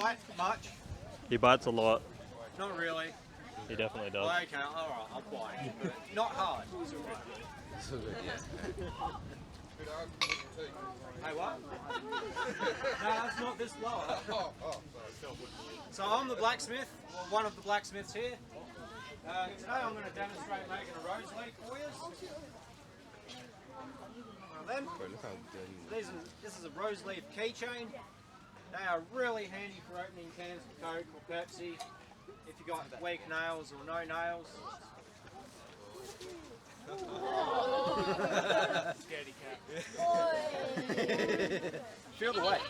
bite much? He bites a lot. Not really. He definitely does. Well, okay, alright, I'll bite. But not hard. So good, yeah. Hey, what? No, that's not this blower. So I'm the blacksmith, or one of the blacksmiths here. Today I'm going to demonstrate making a rose leaf for you. Well then, this is a rose leaf keychain. They are really handy for opening cans of Coke or Pepsi if you've got weak nails or no nails. Scaredy cat. Feel the weight.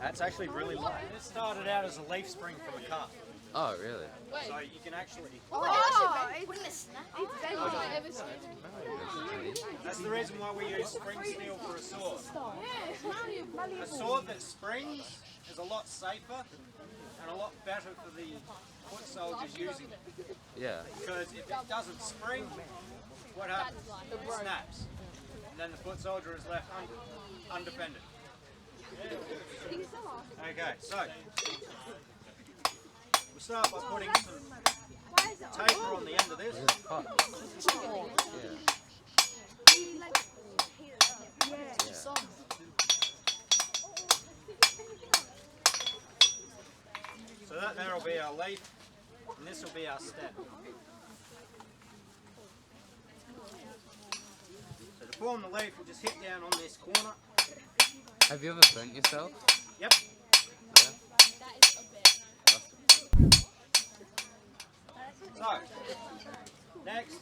That's actually really light. This started out as a leaf spring from a car. Oh, really? So you can actually... That's the reason why we use spring steel for a sword. A sword that springs is a lot safer and a lot better for the foot soldiers using it. Yeah. Because if it doesn't spring, what happens? It snaps. And then the foot soldier is left undefended. Okay, so we'll start by putting some taper on the end of this. So that there will be our leaf, and this will be our stem. So to form the leaf, we'll just hit down on this corner. Have you ever burnt yourself? Yep. Yeah. So, next,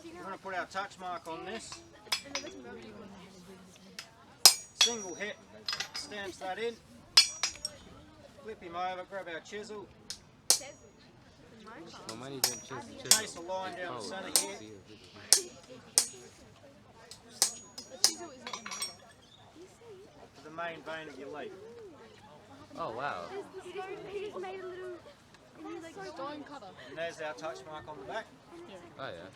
we're going to put our touch mark on this. Single hit, stamps that in. Flip him over, grab our chisel. Well, when you didn't chisel. Trace a line down the centre here. To the main vein of your leaf. Oh, wow. And there's our touch mark on the back. Oh, yeah.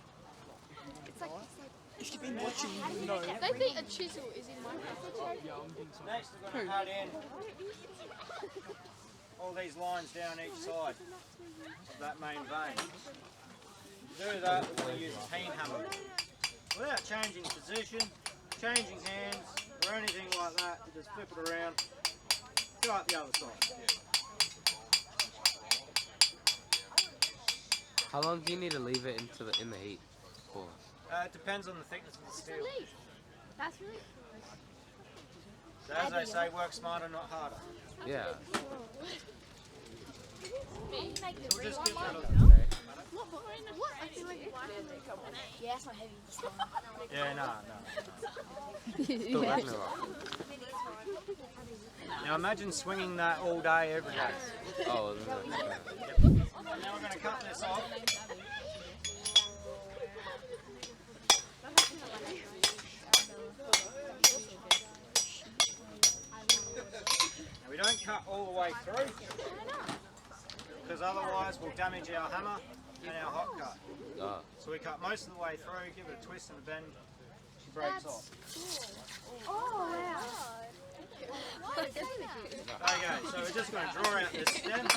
If you've been watching, you know. They think a chisel is in Minecraft. Next we're going to cut in all these lines down each side of that main vein. To do that, we're going to use a peen hammer. Without changing position, changing hands, or anything like that, you just flip it around, go up the other side. How long do you need to leave it in the heat for? It depends on the thickness of the steel. That's really. So as they say, work smarter, not harder. Yeah. We'll just get that off. Yeah, that's not heavy. Yeah, no. Still Ragnarok. Now imagine swinging that all day, every day. Oh, Now we're going to cut this off. Now we don't cut all the way through, because otherwise we'll damage our hammer and our hot cut. oh. So we cut most of the way through, give it a twist and a bend, she breaks off. Oh, wow. Okay, so we're just going to draw out this stem.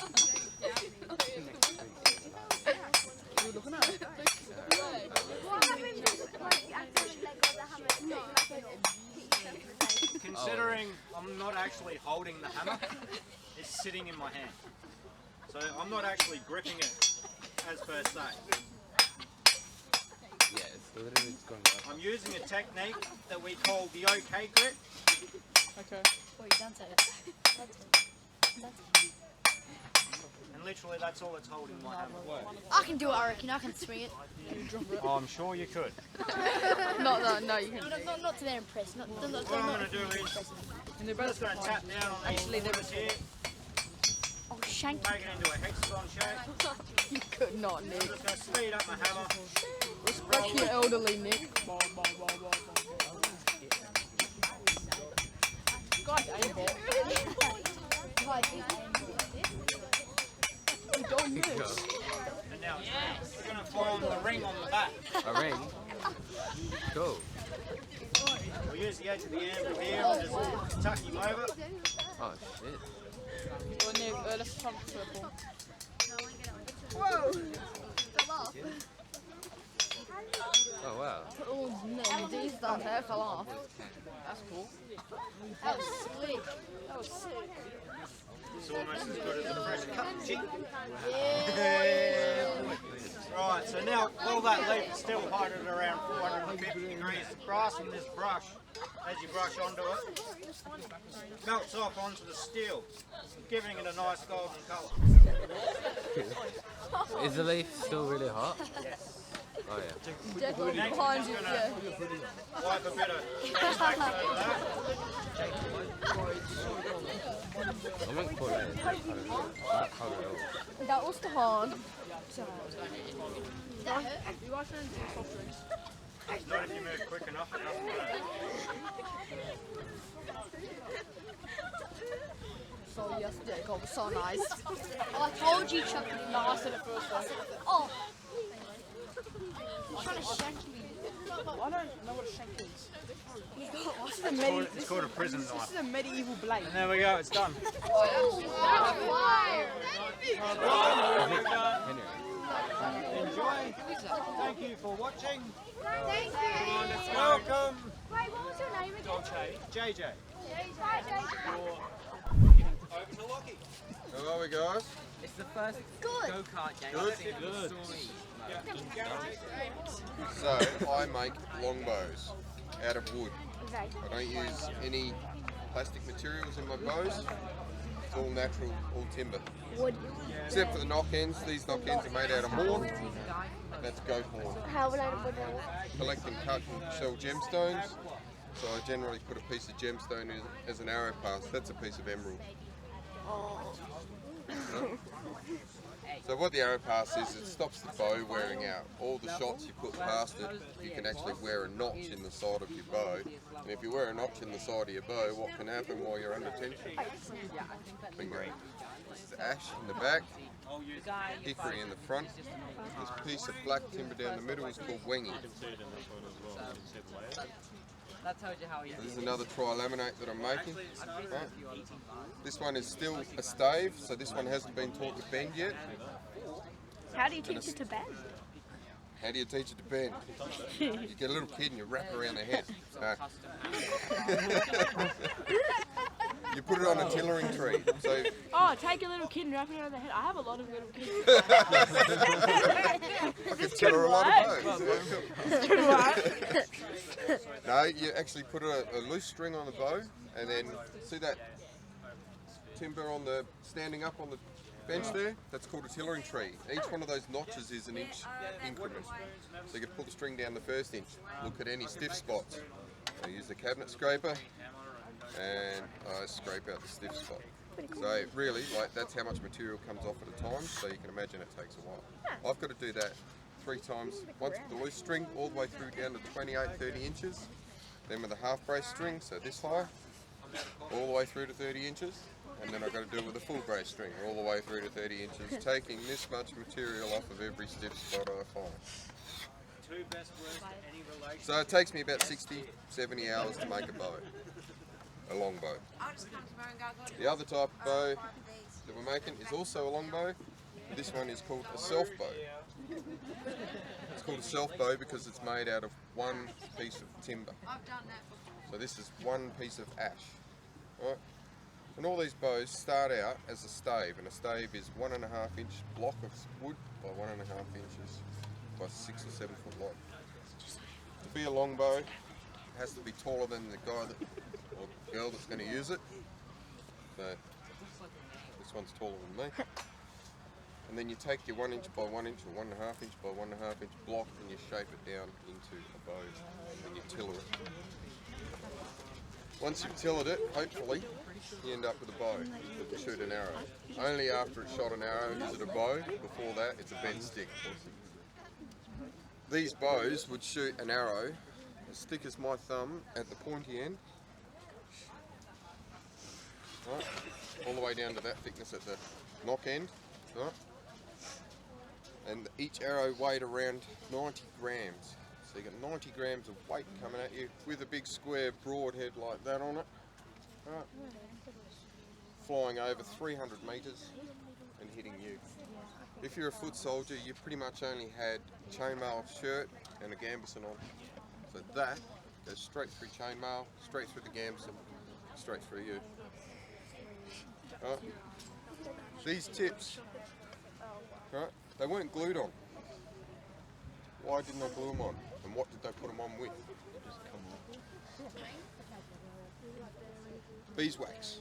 Considering I'm not actually holding the hammer, it's sitting in my hand. So I'm not actually gripping it as per se. Yeah, it's literally just going up. I'm using a technique that we call the OK grip. Okay. And literally that's all it's holding my hammer. I can do it, I reckon. I can swing it. Oh, I'm sure you could. No, you can. Not to their impress. Not What I'm going to do is, I'm just going to tap down on these corners here, Oh, shank. make it into a hexagon shape. You could not, I'm Nick. just going to speed up my hammer. Respect your elderly, Nick. God, aimbot. Don't miss. And now we're going to form the ring on the back. A ring? Cool. We I'll use the edge of the anvil here and just tuck him over. Oh shit. Well, Nick, let's come to a ball. Oh wow. Oh, no, you do stuff. That fell off. That's cool. That was slick. That was sick. It's almost as good as a fresh cut chick. Yeah. Right, so now while that leaf is still hot at around 450 degrees, crossing this brush, as you brush onto it, melts off onto the steel, giving it a nice golden colour. Is the leaf still really hot? Yes. Oh yeah. Definitely Next, behind I'm you, just yeah. gonna wipe a bit of wax over that. I won't call it. That was the hand. Not if you move quick enough, it doesn't matter. So yes, Jacob, so nice. Oh, I told you, Chuck. No, I said it first. Oh. He's trying to shank me. I don't know what a shank is. This is a It's called a prison knife. This is a medieval blade. And there we go, it's done. Enjoy. Thank you for watching. Thank you. Welcome. Wait, what was your name again? JJ. Over to Lockie. How are we, guys? It's the first Good. go-kart game Good. I've seen in the story. So, I make longbows out of wood. Okay. I don't use any plastic materials in my bows. It's all natural, all timber. Wood. Except for the knock ends. These knock ends are made out of horn. That's goat horn. How would I put it? Collect and cut and sell gemstones. So I generally put a piece of gemstone as an arrow pass. That's a piece of emerald. So what the arrow pass is, it stops the bow wearing out. All the shots you put past it, you can actually wear a notch in the side of your bow. And if you wear a notch in the side of your bow, what can happen while you're under tension? Bingo. This is ash in the back, hickory in the front. This piece of black timber down the middle is called wengy. That tells you how you This is another tri-laminate that I'm making. Right. This one is still a stave, so this one hasn't been taught to bend yet. How do you teach it to bend? How do you teach it to bend? You get a little kid and you wrap it around their head. You put it on a tillering tree. So Oh, take a little kid and wrap it around the head. I have a lot of little kids. I could tiller a lot of bows. No, you actually put a loose string on the bow, and then see that timber on the standing up on the bench there? That's called a tillering tree. Each one of those notches is an inch increment. So you can pull the string down the first inch. Look at any stiff spots. I use the cabinet scraper, and I scrape out the stiff spot. So really, like, that's how much material comes off at a time. So you can imagine it takes a while. I've got to do that 3 times. Once with the loose string, all the way through down to 28, 30 inches. Then with a half brace string, so this high, all the way through to 30 inches. And then I've got to do it with a full brace string, all the way through to 30 inches, taking this much material off of every stiff spot I find. So it takes me about 60, 70 hours to make a bow, a long bow. The other type of bow that we're making is also a long bow. This one is called a self bow. It's called a self bow because it's made out of one piece of timber. So this is one piece of ash. Right? And all these bows start out as a stave, and a stave is 1.5 inch block of wood by 1.5 inches by 6 or 7 foot long. To be a long bow, it has to be taller than the guy that, or girl that's going to use it. So this one's taller than me. And then you take your 1 inch by 1 inch or 1.5 inch by 1.5 inch block and you shape it down into a bow, and then you tiller it. Once you've tillered it, hopefully, you end up with a bow that can shoot an arrow. Only after it's shot an arrow is it a bow. Before that, it's a bent stick. These bows would shoot an arrow as thick as my thumb at the pointy end, right, all the way down to that thickness at the knock end, right? And each arrow weighed around 90 grams. So So you get 90 grams of weight coming at you with a big square broad head like that on it. Right. Flying over 300 metres and hitting you. If you're a foot soldier, you pretty much only had chainmail shirt and a gambeson on. So that goes straight through chainmail, straight through the gambeson, straight through you. Right. These tips, right, they weren't glued on. Why didn't they glue them on? And what did they put them on with? Beeswax.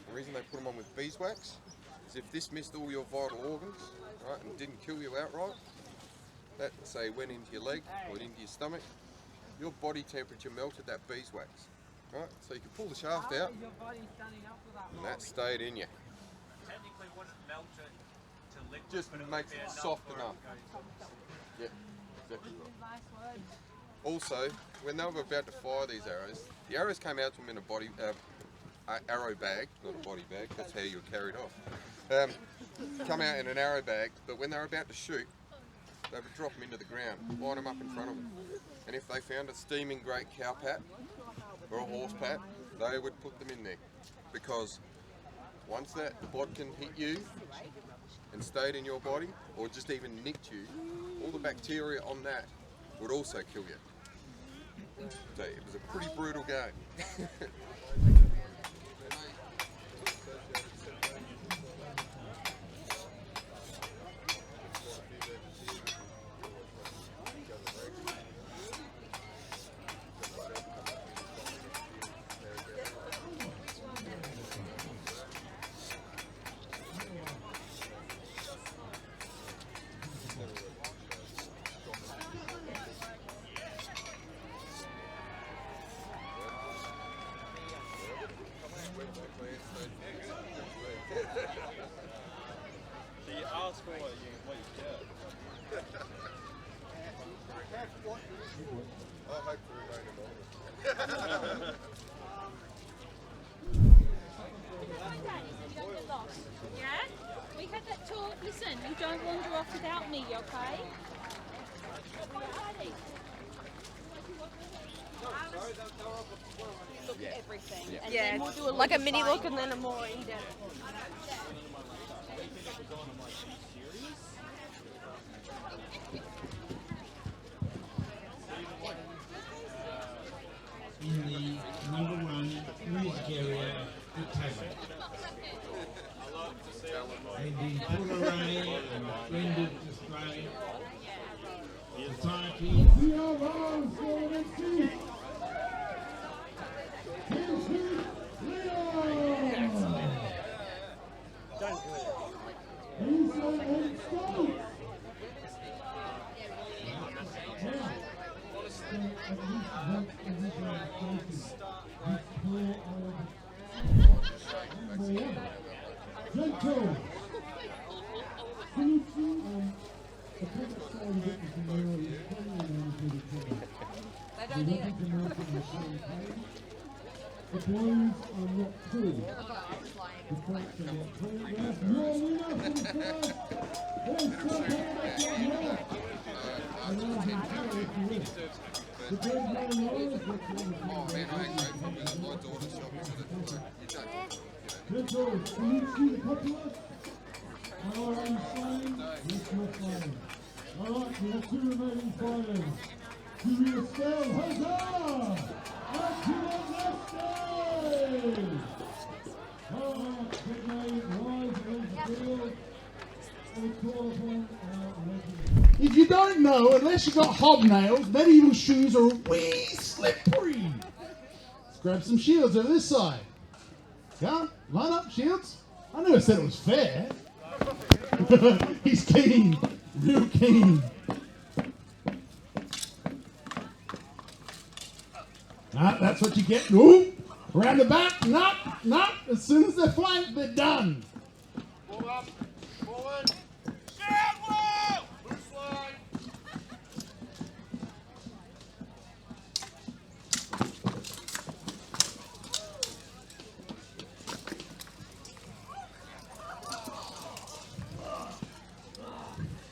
The reason they put them on with beeswax is if this missed all your vital organs, right, and didn't kill you outright, that, say, went into your leg or into your stomach, your body temperature melted that beeswax, right? So you can pull the shaft out, and that stayed in you. Technically wouldn't melt it to liquid, Just but it makes would be it enough soft where it enough. goes. Yeah, exactly right. Also, when they were about to fire these arrows, the arrows came out to them in a body, arrow bag, not a body bag, that's how you were carried off. Come out in an arrow bag, but when they were about to shoot, they would drop them into the ground, line them up in front of them. And if they found a steaming great cow pat or a horse pat, they would put them in there. Because once that bodkin hit you and stayed in your body, or just even nicked you, all the bacteria on that would also kill you. So it was a pretty brutal game. So you ask for what you get. I hope to remain anonymous. Yeah? We had that talk. Listen, you don't wander off without me, okay? Look at everything. And Yeah, then we'll do a like a look mini at look and then a more in-depth. In the number one music area at Tasman. And in Port Array and Splendid Australia Society. The Blues are not cool. The Franks are not cool. That's your winner for the first. The Big Man Royals look Oh man, I ain't grateful because my daughter shot me with it. You don't. Kendall, can you see the populace? All right, I'm flying. Yes, you're flying. All right, we have two remaining fighters. Julia Stell, huzzah! And Timon Lester! All right, Big Man rise against the field. We call upon our legend. If you don't know, unless you've got hobnails, medieval shoes are wee slippery. Let's grab some shields over this side. Come, line up, shields. I never said it was fair. He's keen, real keen. That's what you get. Ooh, around the back, not. As soon as they're flanked, they're done. Pull up, forward. Loose line.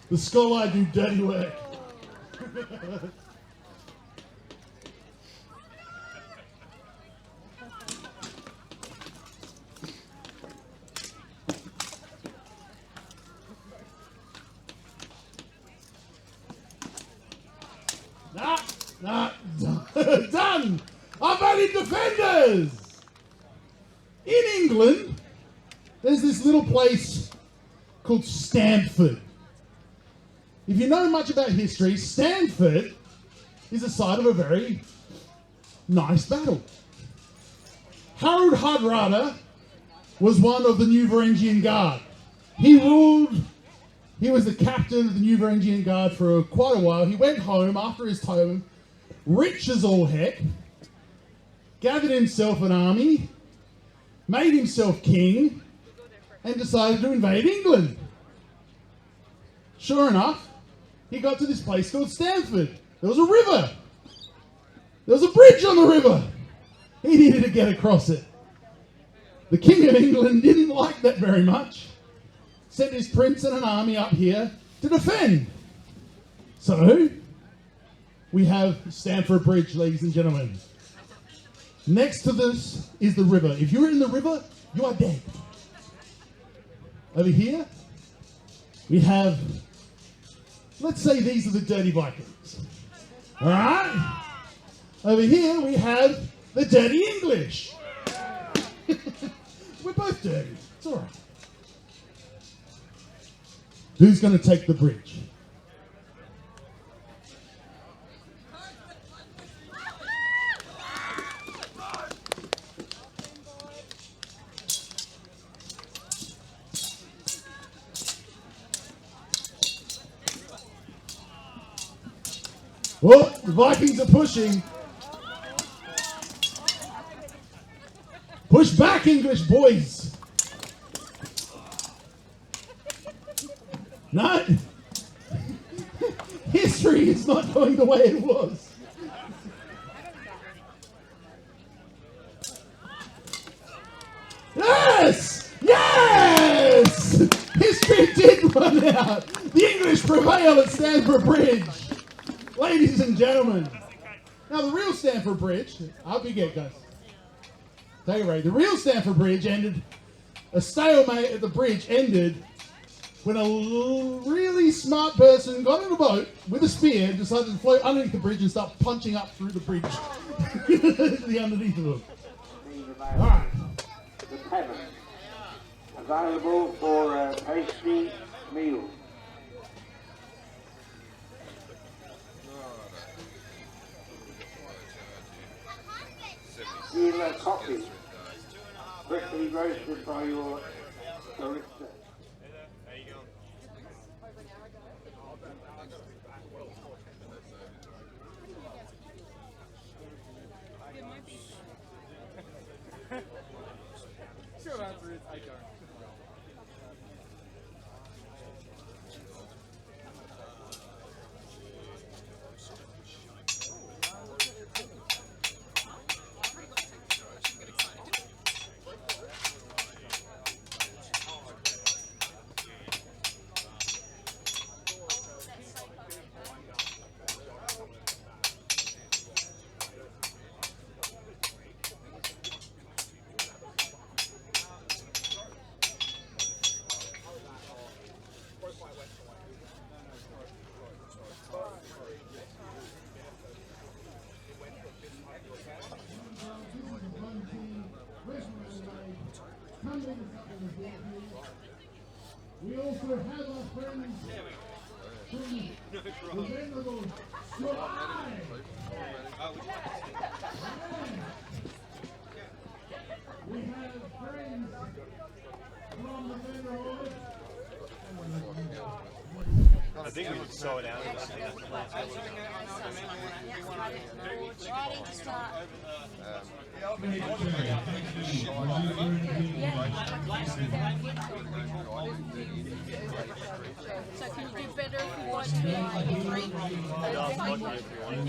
The skull I do dirty work. Done! I've added defenders! In England, there's this little place called Stamford. If you know much about history, Stamford is the site of a very nice battle. Harold Hardrada was one of the New Varangian Guard. He was the captain of the New Varangian Guard for quite a while. He went home after his time, rich as all heck, gathered himself an army, made himself king, and decided to invade England. Sure enough, he got to this place called Stamford. There was a river. There was a bridge on the river. He needed to get across it. The King of England didn't like that very much. Sent his prince and an army up here to defend. So, we have Stamford Bridge, ladies and gentlemen. Next to this is the river. If you're in the river, you are dead. Over here, we have, let's say these are the dirty Vikings. All right? Over here, we have the dirty English. We're both dirty. It's all right. Who's going to take the bridge? Well, the Vikings are pushing. Push back, English boys. No. History is not going the way it was. Yes! Yes! History did run out. The English prevail at Stamford Bridge. Ladies and gentlemen. Now the real Stamford Bridge, I'll be good, guys. Take it right. The real Stamford Bridge ended, a stalemate at the bridge ended when a really smart person got in a boat with a spear, decided to float underneath the bridge and start punching up through the bridge to the underneath of it. All right. The tavern, available for a tasty meal. Gila coffee, freshly roasted by your barista. Short answer is I don't. We also have our friends from the venerable Squad. We have friends from the venerable. I think we should slow it down. So can you do better if you want to be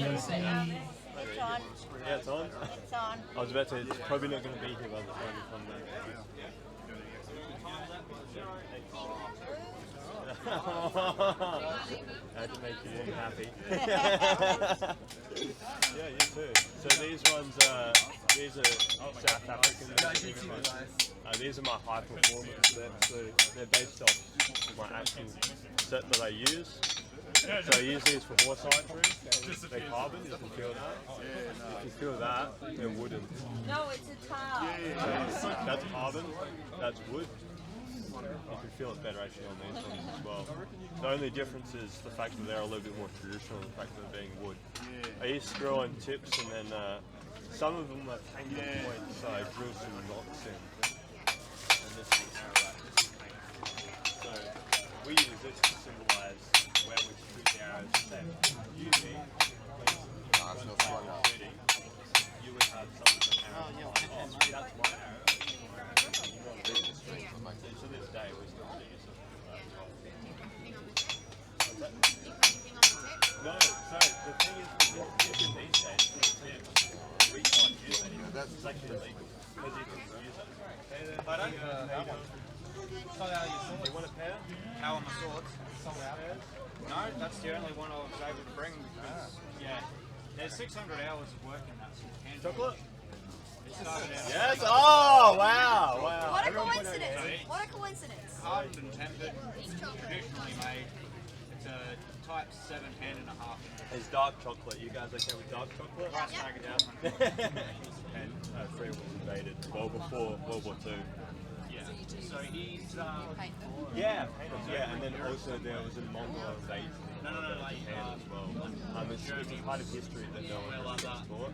It's on. Yeah, it's on. It's on. I was about to say, it's probably not going to be here by the time we come back. That can make you happy. Yeah, you too. So these ones, these are South African. These are my high performance sets. So they're based off my actual set that I use. So I use these for horse archery. They're carbon, you can feel that. If you feel that, they're wooden. No, it's a towel. So that's carbon, that's wood. You can feel it better actually on these ones as well. The only difference is the fact that they're a little bit more traditional, the fact that they're being wood. I used to screw on tips and then some of them are tangled points, so I drew some knots in. And this is so we use this to symbolise where we shoot the arrows from. Usually, you would have some of the arrows. That's my arrow. To this day, we still use it. No, so the thing is, in these days, we can't use it. That's actually illegal because you can use it. I don't know. You want a pair? How on the swords? No, that's the only one I was able to bring because, yeah, there's 600 hours of work in that sword. Chocolate? Yes! Oh, wow! Wow! What a coincidence! What a coincidence! Hardened and tempered, traditionally made. It's a type 7, 10.5. It's dark chocolate. You guys okay with dark chocolate? Price tag it out. And Free was invaded well before World War II. Yeah. So he's Yeah, and then also there was a Mongol invasion of Japan as well. It's a part of history that no one has taught.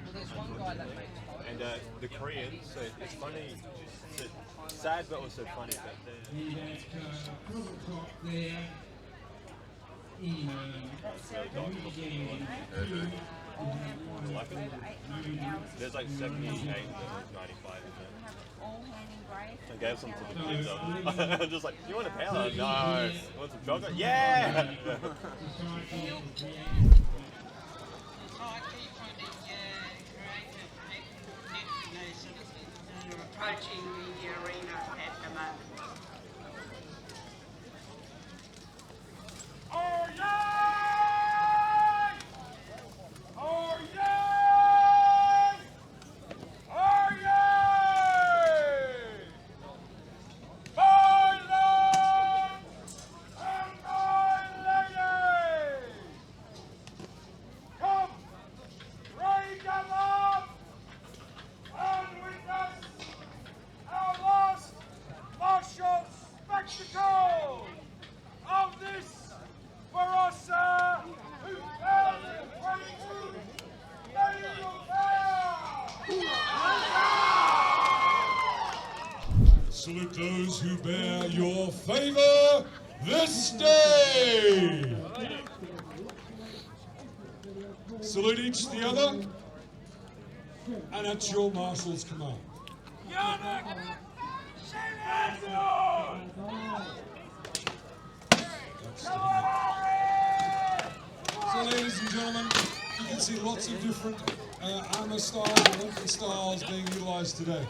And the Koreans, so it's funny, it's sad but also funny that there's like 78 and there's 95 in there. I gave some to the kids. I'm just like, do you want a powder? No. You want some chocolate? Yeah! Approaching the arena at the moment. Oh yeah! Oh yeah! Oh yeah! My lords and my ladies! Come, raise them up and witness our last martial spectacle of this Barossa 2022 Medieval Fair! Salute those who bear your favor this day! Salute each the other, and at your marshal's command. So ladies and gentlemen, you can see lots of different armour styles and weapon styles being utilised today.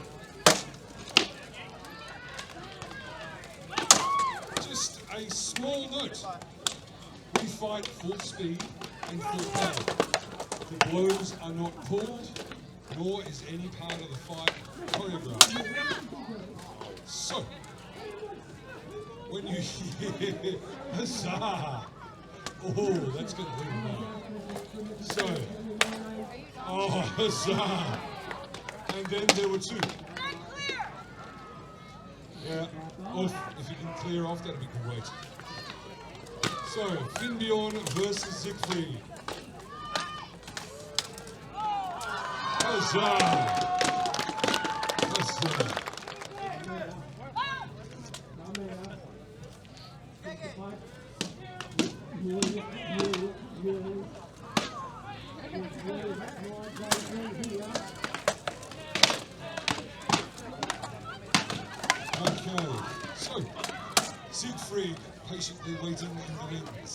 Just a small note, we fight full speed and full power. The blows are not pulled, nor is any part of the fight choreographed. So, when you hear huzzah, oh, that's going to leave them out. So, oh, huzzah, and then there were two. Yeah, off, if you can clear off, that'd be great. So, Finnbjorn versus Siegfried. Huzzah! Huzzah! Okay, so Siegfried patiently waiting in the wings.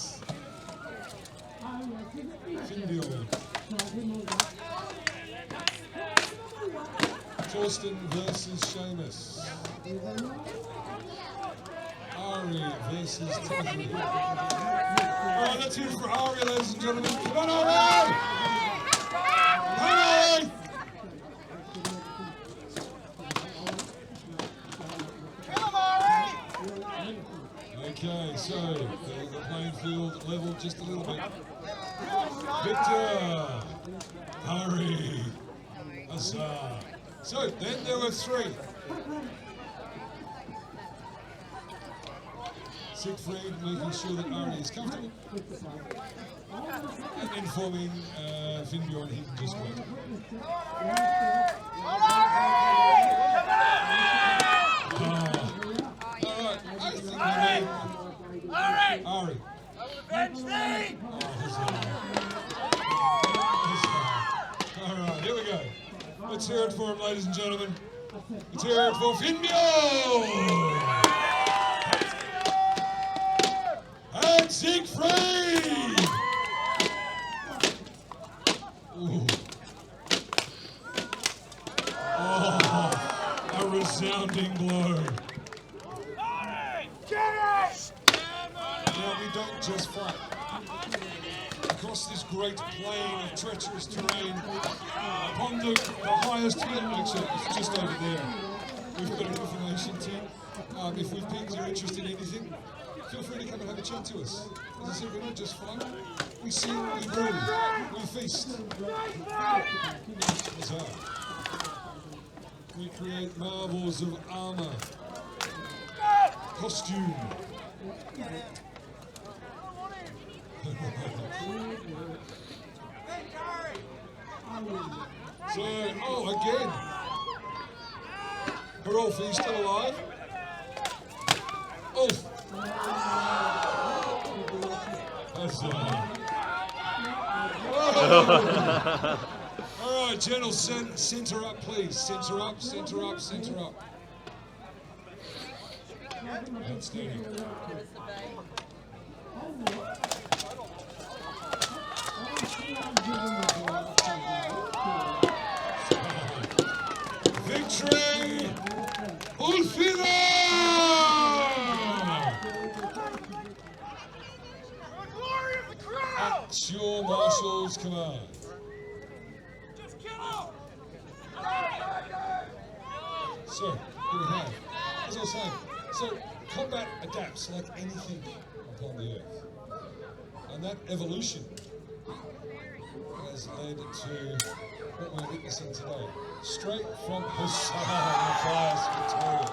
Finnbjorn. Torsten versus Seamus. Ari versus Timothy. Alright, let's hear it for Ari, ladies and gentlemen. Come on, Ari! Come on, Ari! Okay, so the playing field leveled just a little bit. Victor, Ari, Azar. So then there were three. Siegfried making sure that Ari is comfortable. And informing Finnbjorn he can just wait. Alright, I think we need Ari. Alright, here we go. Let's hear it for him, ladies and gentlemen. Let's hear it for Finnbjorn! And Siegfried! Ooh. Oh, a resounding blow. Now we don't just fight. Across this great plain of treacherous terrain, upon the highest hill, actually, it's just over there. We've got an information team. If we've picked your interest in anything, feel free to come and have a chat to us. As I said, we don't just fight. We sing, we brew, we feast. We create marvels of armor, costume. So, again. Barossa, are you still alive? All right, General, center up, please. Center up, center up, center up. Outstanding. Victory! Ulfina! At your marshal's command. So, here we have, as I was saying, so combat adapts like anything upon the earth. And that evolution has led to what we're witnessing today. Straight from Hassan, the flyers victorious.